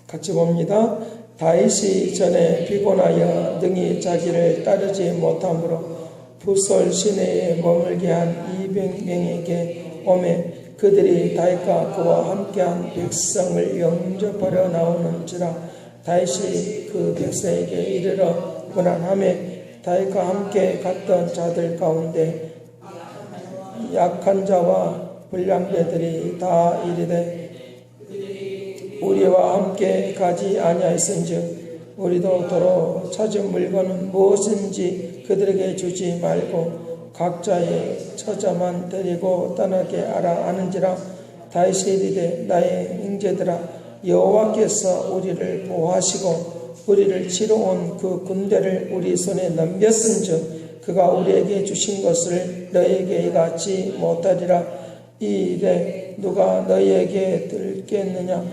같이 봅니다. 다윗이 전에 피곤하여 능히 자기를 따르지 못하므로 붓솔 시내에 머물게 한 200명에게 오매 그들이 다윗과 그와 함께한 백성을 영접하려 나오는지라 다윗이 그 백성에게 이르러 문안하매 다윗과 함께 갔던 자들 가운데 약한 자와 불량배들이 다 이르되 우리와 함께 가지 아니하였은즉 우리도 도로 찾은 물건은 무엇인지 그들에게 주지 말고 각자의 처자만 데리고 떠나게 하라 하는지라 다윗이 이르되 나의 형제들아 여호와께서 우리를 보호하시고 우리를 치러 온 그 군대를 우리 손에 넘겼은즉 그가 우리에게 주신 것을 너희에게 이같이 못하리라. 이 일에 누가 너희에게 들겠느냐?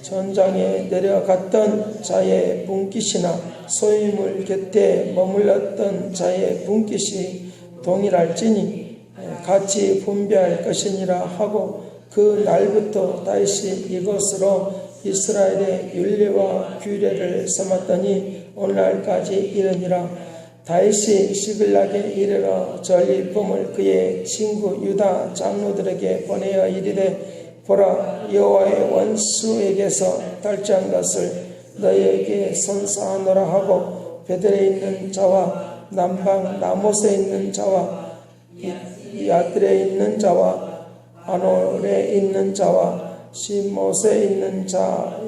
전장에 내려갔던 자의 분깃이나 소유물 곁에 머물렀던 자의 분깃이 동일할지니 같이 분배할 것이니라 하고 그 날부터 다윗이 이것으로 이스라엘의 율례와 규례를 삼았더니 오늘날까지 이르니라. 다윗이 시글락에 이르러 전리품을 그의 친구 유다 장로들에게 보내어 이르되 보라 여호와의 원수에게서 탈취한 것을 너희에게 선사하노라 하고 베델에 있는 자와 남방 나못에 있는 자와 야들에 있는 자와 아놀에 있는 자와 시못에 있는 자와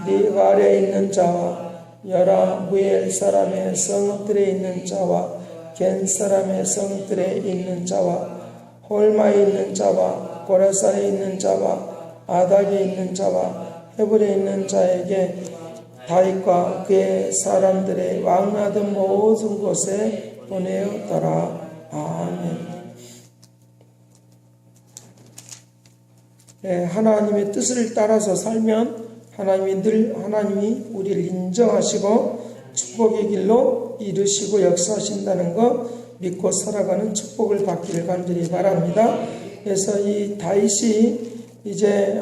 니갈에 있는 자와 여라무엘 사람의 성들에 있는 자와 겐 사람의 성들에 있는 자와 홀마에 있는 자와 고라산에 있는 자와 아닥에 있는 자와 헤불에 있는 자에게 다윗과 그의 사람들의 왕하던 모든 곳에 보내었더라. 아멘. 하나님의 뜻을 따라서 살면 하나님이 우리를 인정하시고 축복의 길로 이루시고 역사하신다는 것 믿고 살아가는 축복을 받기를 간절히 바랍니다. 그래서 이 다윗이 이제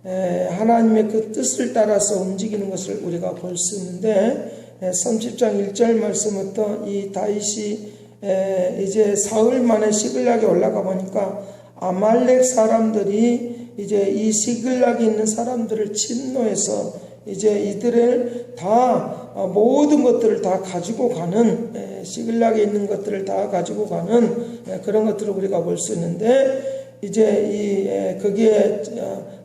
하나님의 그 뜻을 따라서 움직이는 것을 우리가 볼 수 있는데 30장 1절 말씀부터 이 다윗이 이제 사흘 만에 시글락에 올라가 보니까 아말렉 사람들이 이제 이 시글락에 있는 사람들을 침노해서 이제 이들을 다 모든 것들을 다 가지고 가는 시글락에 있는 것들을 다 가지고 가는 그런 것들을 우리가 볼 수 있는데 이제 거기에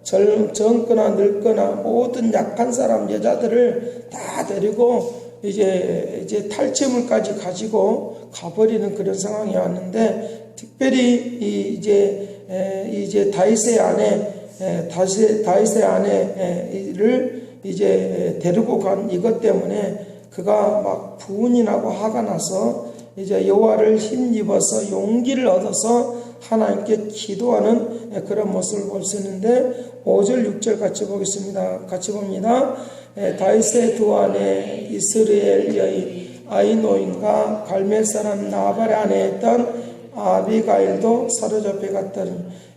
젊거나 늙거나 모든 약한 사람 여자들을 다 데리고 이제 탈취물까지 가지고 가버리는 그런 상황이 왔는데 특별히 이제 다윗의 아내를 이제 데리고 간 이것 때문에 그가 막 분이 나고 화가 나서 이제 여호와를 힘입어서 용기를 얻어서 하나님께 기도하는 그런 모습을 볼 수 있는데 5절 6절 같이 보겠습니다. 같이 봅니다. 다윗의 두 아내 이스라엘 여인 아히노임과 갈멜 사람 나발의 아내였던 아비가일도 사로잡혀 갔더니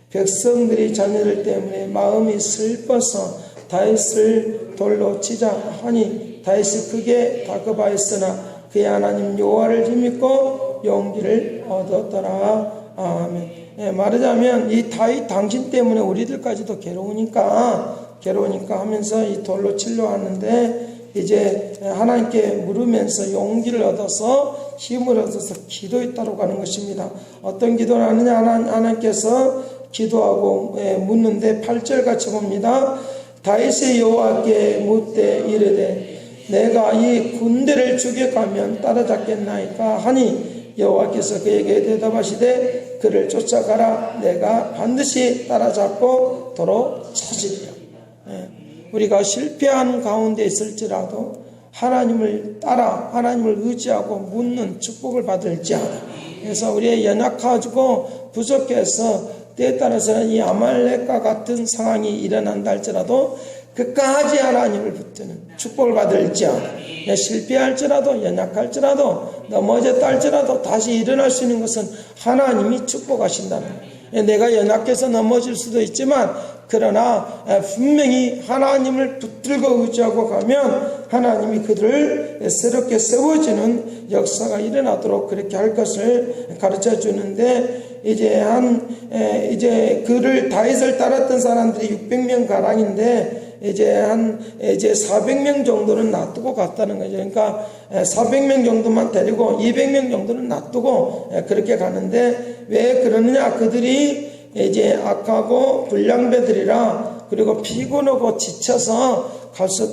백성들이 자녀들 때문에 마음이 슬퍼서 다윗을 돌로 치자 하니 다윗이 크게 다급하였으나 그의 하나님 여호와를 힘입고 용기를 얻었더라. 아멘. 말하자면 이 다윗 당신 때문에 우리들까지도 괴로우니까 하면서 이 돌로 치려 하는데 이제 하나님께 물으면서 용기를 얻어서 힘을 얻어서 기도했다고 하는 것입니다. 어떤 기도를 하느냐? 하나님께서 기도하고 묻는데 8절 같이 봅니다. 다윗이 여호와께 묻되 이르되 내가 이 군대를 죽여가면 따라잡겠나이까 하니 여호와께서 그에게 대답하시되 그를 쫓아가라. 내가 반드시 따라잡고 도로 찾으리라. 우리가 실패한 가운데 있을지라도 하나님을 따라 하나님을 의지하고 묻는 축복을 받을지어다. 그래서 우리의 연약하고 부족해서 때에 따라서는 이 아말렉과 같은 상황이 일어난다 할지라도 그 끝까지 하나님을 붙드는 축복을 받을지어다. 실패할지라도 연약할지라도 넘어졌다 할지라도 다시 일어날 수 있는 것은 하나님이 축복하신다는 거예요. 내가 연약해서 넘어질 수도 있지만 그러나 분명히 하나님을 붙들고 의지하고 가면 하나님이 그들을 새롭게 세워주는 역사가 일어나도록 그렇게 할 것을 가르쳐 주는데 이제 그를 다윗을 따랐던 사람들이 600명 가량인데 이제 400명 정도는 놔두고 갔다는 거죠. 그러니까 400명 정도만 데리고 200명 정도는 놔두고 그렇게 가는데 왜 그러느냐? 그들이 이제 악하고 불량배들이라 그리고 피곤하고 지쳐서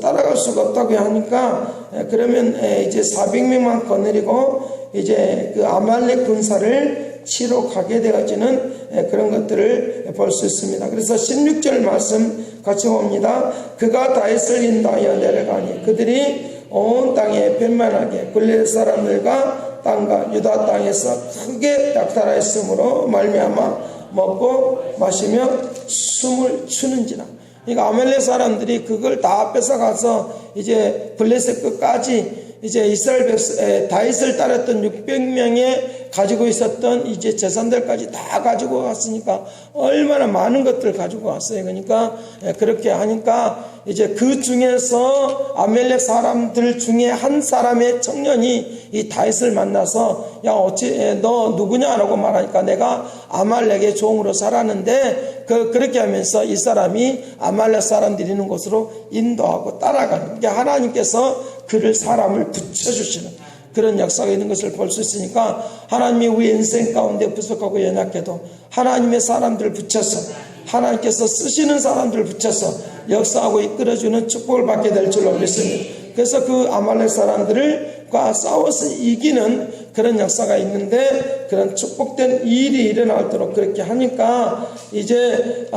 따라갈 수가 없다고 하니까 그러면 이제 400명만 거느리고 이제 그 아말렉 군사를 치러 가게 되어지는 그런 것들을 볼 수 있습니다. 그래서 16절 말씀 같이 봅니다. 그가 다윗을 인도하여 내려가니 그들이 온 땅에 遍만하게 블레셋 사람들과 땅과 유다 땅에서 크게 약탈하였으므로 말미암아 먹고 마시며 숨을 쉬는지라. 그러니까 아말렉 사람들이 그걸 다 뺏어가서 이제 블레셋 끝까지 이제 이스라엘 다윗을 따랐던 600명의 가지고 있었던 이제 재산들까지 다 가지고 갔으니까 얼마나 많은 것들을 가지고 왔어요. 그러니까 그렇게 하니까 이제 그 중에서 아말렉 사람들 중에 한 사람의 청년이 이 다윗을 만나서 야 어찌 너 누구냐라고 말하니까 내가 아말렉의 종으로 살았는데 그렇게 하면서 이 사람이 아말렉 사람들이 있는 곳으로 인도하고 따라가는 그러니까 하나님께서 그를 사람을 붙여주시는 그런 역사가 있는 것을 볼 수 있으니까 하나님이 우리 인생 가운데 부족하고 연약해도 하나님의 사람들을 붙여서 하나님께서 쓰시는 사람들을 붙여서 역사하고 이끌어주는 축복을 받게 될 줄로 믿습니다. 그래서 그 아말렉 사람들과 싸워서 이기는 그런 역사가 있는데 그런 축복된 일이 일어나도록 그렇게 하니까 이제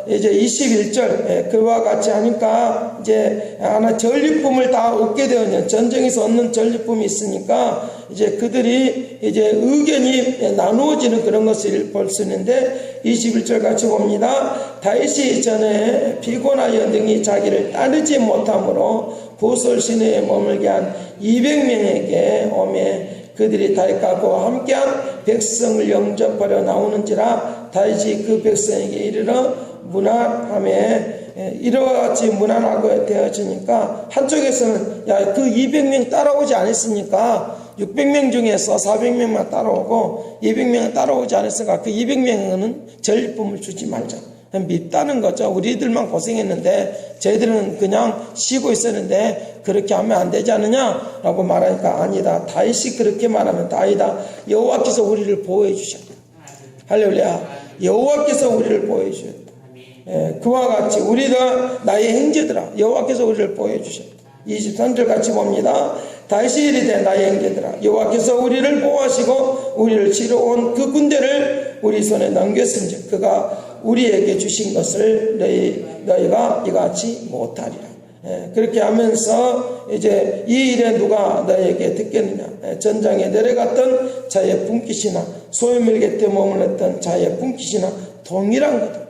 21절 그와 같이 하니까 이제 하나 전리품을 다 얻게 되었냐 전쟁에서 얻는 전리품이 있으니까 이제 그들이 이제 의견이 나누어지는 그런 것을 볼 수 있는데 21절 같이 봅니다. 다윗이 전에 피곤하여 능히 자기를 따르지 못함으로 보솔 시내에 머물게 한 200명에게 오매 그들이 다윗과 그와 함께한 백성을 영접하려 나오는지라 다윗이 그 백성에게 이르러 문안하며 이와 같이 문안하고 되어지니까 한쪽에서는 야 그 200명 따라오지 않았습니까? 600명 중에서 400명만 따라오고 200명은 따라오지 않았으니까 그 200명은 전리품을 주지 말자. 밉다는 거죠. 우리들만 고생했는데 저희들은 그냥 쉬고 있었는데 그렇게 하면 안 되지 않느냐라고 말하니까 아니다. 다윗이 그렇게 말하면 다이다. 여호와께서 우리를 보호해 주셨다. 할렐루야. 여호와께서 우리를 보호해 주셨다. 그와 같이 우리가 나의 형제들아 여호와께서 우리를 보호해 주셨다. 23절 같이 봅니다. 다윗이 이르되 나의 형제들아 여호와께서 우리를 보호하시고 우리를 치러 온 그 군대를 우리 손에 넘겼은즉 그가 우리에게 주신 것을 너희가 이같이 못하리라. 그렇게 하면서 이제 이 일에 누가 너에게 듣겠느냐. 전장에 내려갔던 자의 분깃이나 소유물 곁에 머물렀던 자의 분깃이나 동일한 거다.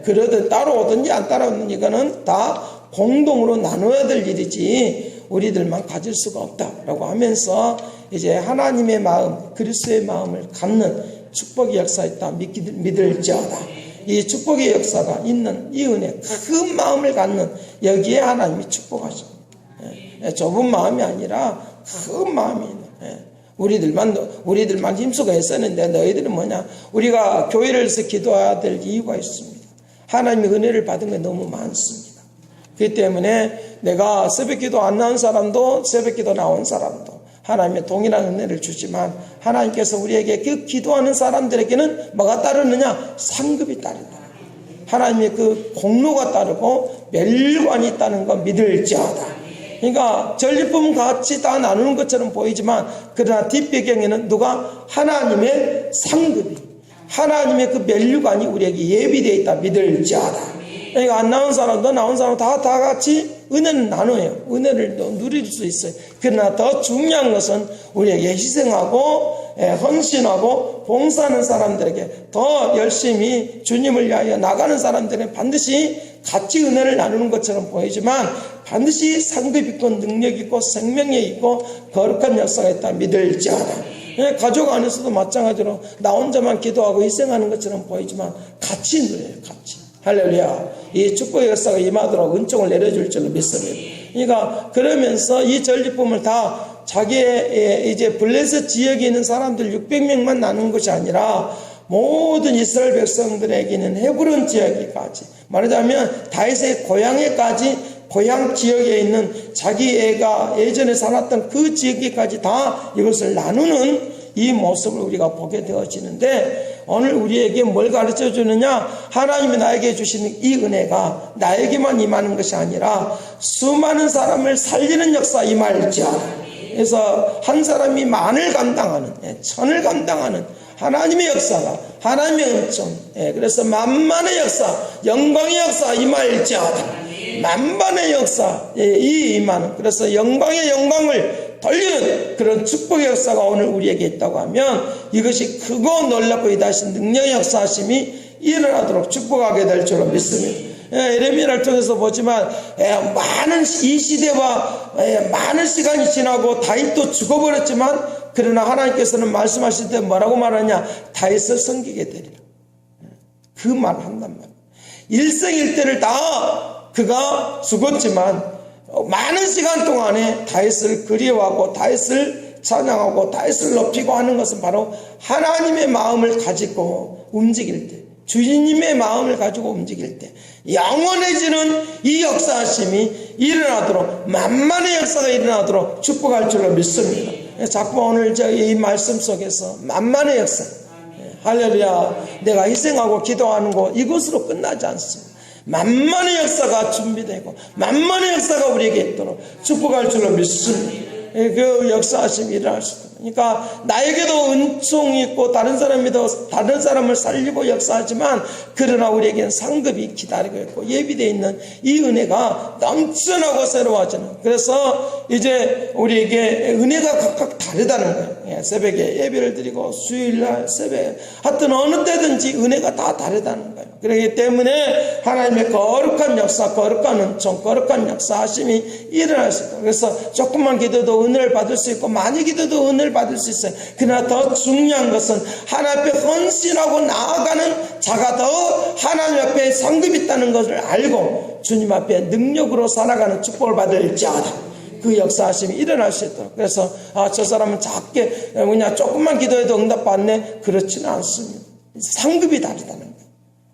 그러든 따라오든지 안 따라오든지 이거는 다 공동으로 나눠야 될 일이지 우리들만 가질 수가 없다라고 하면서 이제 하나님의 마음 그리스도의 마음을 갖는 축복의 역사가 있다 믿을지어다. 이 축복의 역사가 있는 이 은혜 큰 마음을 갖는 여기에 하나님이 축복하십니다. 좁은 마음이 아니라 큰 마음이 있는 우리들만 힘쓰고 했었는데 너희들은 뭐냐. 우리가 교회를 해서 기도해야 될 이유가 있습니다. 하나님의 은혜를 받은 게 너무 많습니다. 그렇기 때문에 내가 새벽기도 안 나온 사람도 새벽기도 나온 사람도 하나님의 동일한 은혜를 주지만 하나님께서 우리에게 그 기도하는 사람들에게는 뭐가 따르느냐? 상급이 따른다. 하나님의 그 공로가 따르고 멸관이 있다는 거 믿을지어다. 그러니까 전리품 같이 다 나누는 것처럼 보이지만 그러나 뒷배경에는 누가 하나님의 상급이 하나님의 그 멸류관이 우리에게 예비되어 있다 믿을지어다. 그러니까 안 나온 사람도 나온 사람 다 같이 은혜는 나눠요. 은혜를 누릴 수 있어요. 그러나 더 중요한 것은 우리에게 희생하고 헌신하고 봉사하는 사람들에게 더 열심히 주님을 위하여 나가는 사람들은 반드시 같이 은혜를 나누는 것처럼 보이지만 반드시 상급 있고 능력 있고 생명력 있고 거룩한 역사가 있다 믿을지어다. 가족 안에서도 마찬가지로 나 혼자만 기도하고 희생하는 것처럼 보이지만 같이 누려요. 같이. 할렐루야. 이 축복의 역사가 임하도록 은총을 내려줄 줄로 믿습니다. 그러니까 그러면서 이 전리품을 다 자기의 이제 블레셋 지역에 있는 사람들 600명만 나눈 것이 아니라 모든 이스라엘 백성들에게는 헤브론 지역에까지, 말하자면 다윗의 고향에까지, 고향 지역에 있는 자기 애가 예전에 살았던 그 지역에까지 다 이것을 나누는 이 모습을 우리가 보게 되어지는데, 오늘 우리에게 뭘 가르쳐 주느냐? 하나님이 나에게 주시는 이 은혜가 나에게만 임하는 것이 아니라 수많은 사람을 살리는 역사 임할지어다. 그래서 한 사람이 만을 감당하는, 천을 감당하는 하나님의 역사가, 하나님의 은총, 그래서 만만의 역사, 영광의 역사 임할지어다. 만반의 역사, 이 임하는, 그래서 영광의 영광을 돌리는 그런 축복의 역사가 오늘 우리에게 있다고 하면 이것이 크고 놀랍고 이다신 능력의 역사하심이 일어나도록 축복하게 될 줄로 믿습니다. 예레미야를 통해서 보지만 많은 이 시대와 많은 시간이 지나고 다윗도 죽어버렸지만, 그러나 하나님께서는 말씀하실 때 뭐라고 말하냐? 다윗을 섬기게 되리라. 그 말 한단 말이에요. 일생일대를 다 그가 죽었지만 많은 시간 동안에 다윗을 그리워하고 다윗을 찬양하고 다윗을 높이고 하는 것은 바로 하나님의 마음을 가지고 움직일 때, 주님의 마음을 가지고 움직일 때 영원해지는 이 역사하심이 일어나도록, 만만의 역사가 일어나도록 축복할 줄로 믿습니다. 자꾸 오늘 이 말씀 속에서 만만의 역사, 할렐루야, 내가 희생하고 기도하는 것 이것으로 끝나지 않습니다. 만만의 역사가 준비되고 만만의 역사가 우리에게 있도록 축복할 줄로 믿습니다. 그 역사하심이 일어날 수 있다. 그러니까 나에게도 은총이 있고 다른 사람을 살리고 역사하지만, 그러나 우리에게는 상급이 기다리고 있고 예비되어 있는 이 은혜가 넘쳐나고 새로워지는, 그래서 이제 우리에게 은혜가 각각 다르다는 거예요. 새벽에 예배를 드리고 수요일날 새벽에 하여튼 어느 때든지 은혜가 다 다르다는 거예요. 그렇기 때문에 하나님의 거룩한 역사, 거룩한 은총, 거룩한 역사하심이 일어날 수 있다. 그래서 조금만 기도도 은혜를 받을 수 있고 많이 기도도 은혜를 받을 수 있어요. 그러나 더 중요한 것은 하나님 앞에 헌신하고 나아가는 자가 더 하나님 앞에 상급이 있다는 것을 알고 주님 앞에 능력으로 살아가는 축복을 받을지어다. 그 역사하심이 일어날 수 있도록. 그래서 저 사람은 작게 그냥 조금만 기도해도 응답받네, 그렇지는 않습니다. 상급이 다르다는 거예요.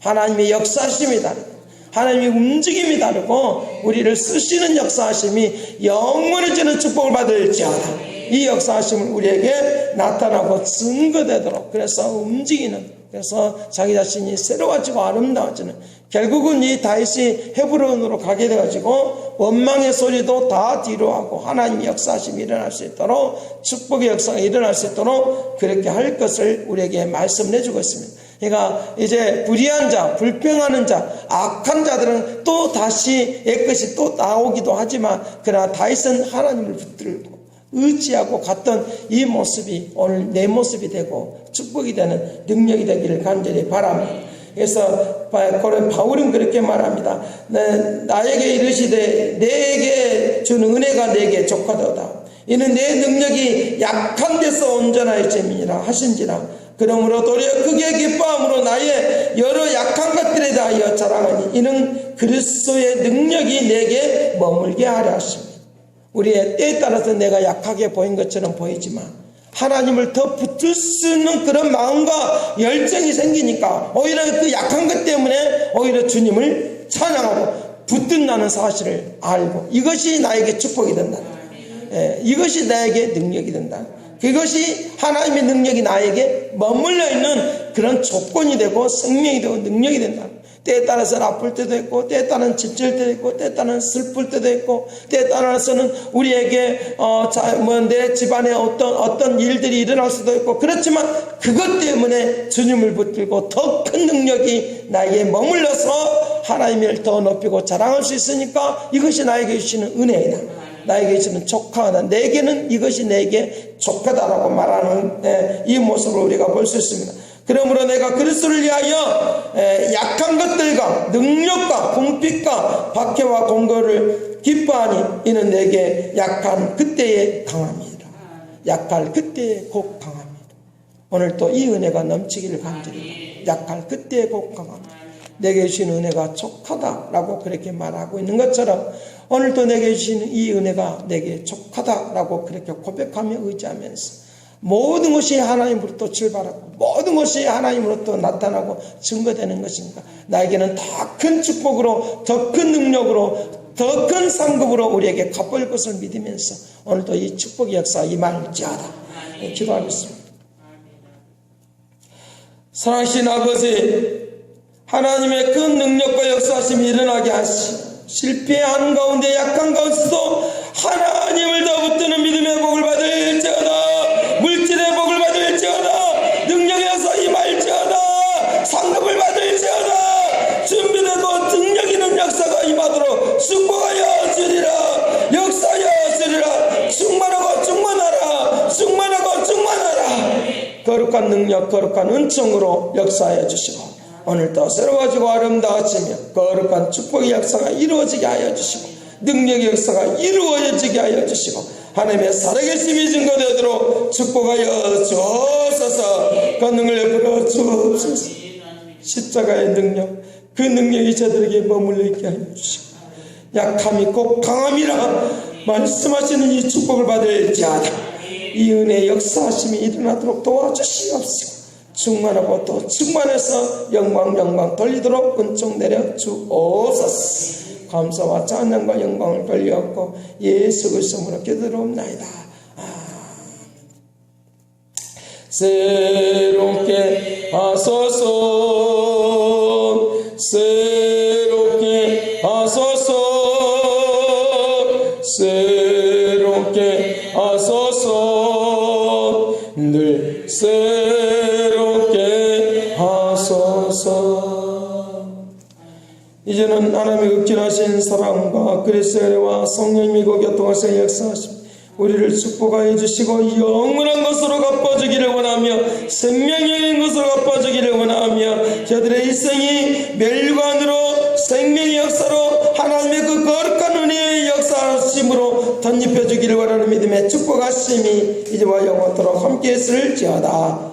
하나님의 역사하심이 다르다. 하나님의 움직임이 다르고 우리를 쓰시는 역사하심이 영원해지는 축복을 받을지어다. 이 역사하심을 우리에게 나타나고 증거되도록, 그래서 움직이는, 그래서 자기 자신이 새로워지고 아름다워지는, 결국은 이 다윗이 헤브론으로 가게 되어지고 원망의 소리도 다 뒤로하고 하나님의 역사하심이 일어날 수 있도록, 축복의 역사가 일어날 수 있도록 그렇게 할 것을 우리에게 말씀을 해주고 있습니다. 그러니까 이제 불의한 자, 불평하는 자, 악한 자들은 또 다시 옛것이 또 나오기도 하지만, 그러나 다윗은 하나님을 붙들고 의지하고 갔던 이 모습이 오늘 내 모습이 되고 축복이 되는 능력이 되기를 간절히 바랍니다. 그래서 바울은 그렇게 말합니다. 나에게 이르시되 내게 준 은혜가 내게 족하도다. 이는 내 능력이 약한 데서 온전하여 재민이라 하신지라. 그러므로 도리어 크게 기뻐함으로 나의 여러 약한 것들에 대하여 자랑하니 이는 그리스도의 능력이 내게 머물게 하려 하십니다. 우리의 때에 따라서 내가 약하게 보인 것처럼 보이지만 하나님을 더 붙들 수 있는 그런 마음과 열정이 생기니까 오히려 그 약한 것 때문에 오히려 주님을 찬양하고 붙든다는 사실을 알고, 이것이 나에게 축복이 된다. 이것이 나에게 능력이 된다. 그것이 하나님의 능력이 나에게 머물러 있는 그런 조건이 되고 생명이 되고 능력이 된다. 때에 따라서는 아플 때도 있고, 때에 따라서는 지칠 때도 있고, 때에 따라서는 슬플 때도 있고, 때에 따라서는 우리에게 내 집안에 어떤 일들이 일어날 수도 있고, 그렇지만 그것 때문에 주님을 붙들고 더 큰 능력이 나에게 머물러서 하나님을 더 높이고 자랑할 수 있으니까 이것이 나에게 주시는 은혜이다. 나에게 주시는 족하다. 내게는 이것이 내게 족하다라고 말하는 이 모습을 우리가 볼 수 있습니다. 그러므로 내가 그리스도를 위하여 약한 것들과 능력과 궁핍과 박해와 공고를 기뻐하니 이는 내게 약한 그때에 강함이라. 약할 그때에 곧 강함이라. 오늘 또 이 은혜가 넘치기를 간절히 약할 그때에 곧 강함이라. 내게 주신 은혜가 족하다라고 그렇게 말하고 있는 것처럼 오늘도 내게 주신 이 은혜가 내게 족하다라고 그렇게 고백하며 의지하면서 모든 것이 하나님으로부터 출발하고 모든 것이 하나님으로부터 나타나고 증거되는 것입니다. 나에게는 더 큰 축복으로 더 큰 능력으로 더 큰 상급으로 우리에게 갚을 것을 믿으면서 오늘도 이 축복의 역사 임할지어다 기도하겠습니다. 사랑하신 아버지, 하나님의 큰 능력과 역사하심이 일어나게 하시고 실패하는 가운데 약한 가운데서도 하나님을 더 붙드는 믿음의 복을 받을지어다. 물질의 복을 받을지어다. 능력의 역사 임할지어다. 상급을 받을지어다. 준비되고 능력 있는 역사가 임하도록 축복하여 주리라. 역사하여 주리라. 충만하고 충만하라. 충만하고 충만하라. 거룩한 능력 거룩한 은총으로 역사하여 주시고 오늘도 새로워지고 아름다워지며 거룩한 축복의 역사가 이루어지게 하여 주시고 능력의 역사가 이루어지게 하여 주시고 하나님의 살아계심이 증거되도록 축복하여 주옵소서. 권능을 베풀어 주옵소서. 십자가의 능력 그 능력이 저들에게 머물러 있게 하여 주시고 약함이 꼭 강함이라 말씀하시는 이 축복을 받을지어다. 이 은혜의 역사하심이 일어나도록 도와주시옵소서. 충만하고 또 충만해서 영광 돌리도록 은총 내려 주옵소서. 감사와 찬양과 영광을 돌려옵고 예수 그리스도로 기도드리옵나이다. 새롭게 하소서. 새롭게 하소서. 새롭게 하소서. 늘 새롭게 하소서. 이제는 하나님의 극진하신 사랑과 그리스도의 은혜와 성령님이 교통하시는 역사하심 우리를 축복하여 주시고 영원한 것으로 갚아주기를 원하며 생명적인 것으로 갚아주기를 원하며 저들의 일생이 멸관으로 생명의 역사로 하나님의 그 거룩한 은혜의 역사하심으로 덧입혀주기를 원하는 믿음의 축복하심이 이제와 영원토록 함께 있을지어다.